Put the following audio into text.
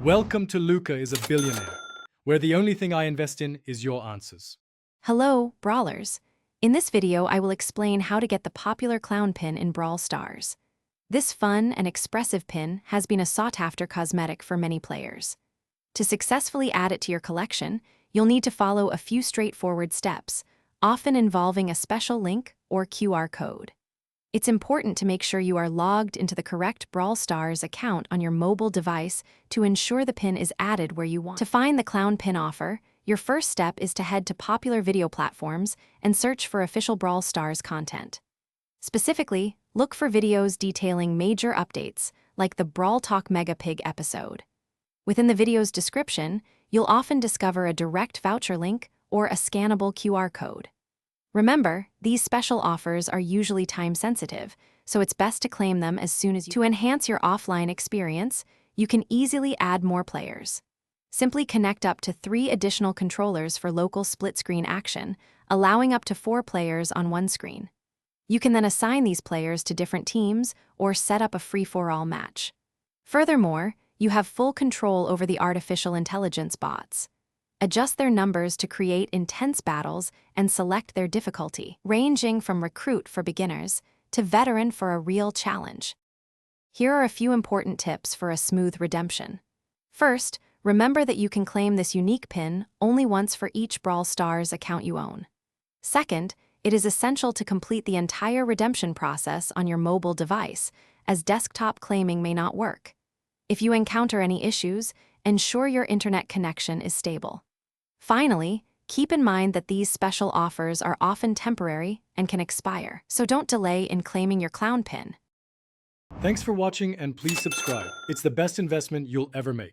Welcome to Luca is a Billionaire, where the only thing I invest in is your answers. Hello, Brawlers. In this video, I will explain how to get the popular clown pin in Brawl Stars. This fun and expressive pin has been a sought-after cosmetic for many players. To successfully add it to your collection, you'll need to follow a few straightforward steps, often involving a special link or QR code. It's important to make sure you are logged into the correct Brawl Stars account on your mobile device to ensure the pin is added where you want. To find the clown pin offer, your first step is to head to popular video platforms and search for official Brawl Stars content. Specifically, look for videos detailing major updates, like the Brawl Talk Mega Pig episode. Within the video's description, you'll often discover a direct voucher link or a scannable QR code. Remember, these special offers are usually time-sensitive, so it's best to claim them as soon as you. To enhance your offline experience, you can easily add more players. Simply connect up to 3 additional controllers for local split-screen action, allowing up to 4 players on one screen. You can then assign these players to different teams or set up a free-for-all match. Furthermore, you have full control over the artificial intelligence bots. Adjust their numbers to create intense battles and select their difficulty, ranging from recruit for beginners to veteran for a real challenge. Here are a few important tips for a smooth redemption. First, remember that you can claim this unique pin only once for each Brawl Stars account you own. Second, it is essential to complete the entire redemption process on your mobile device, as desktop claiming may not work. If you encounter any issues, ensure your internet connection is stable. Finally, keep in mind that these special offers are often temporary and can expire, so don't delay in claiming your clown pin. Thanks for watching and please subscribe. It's the best investment you'll ever make.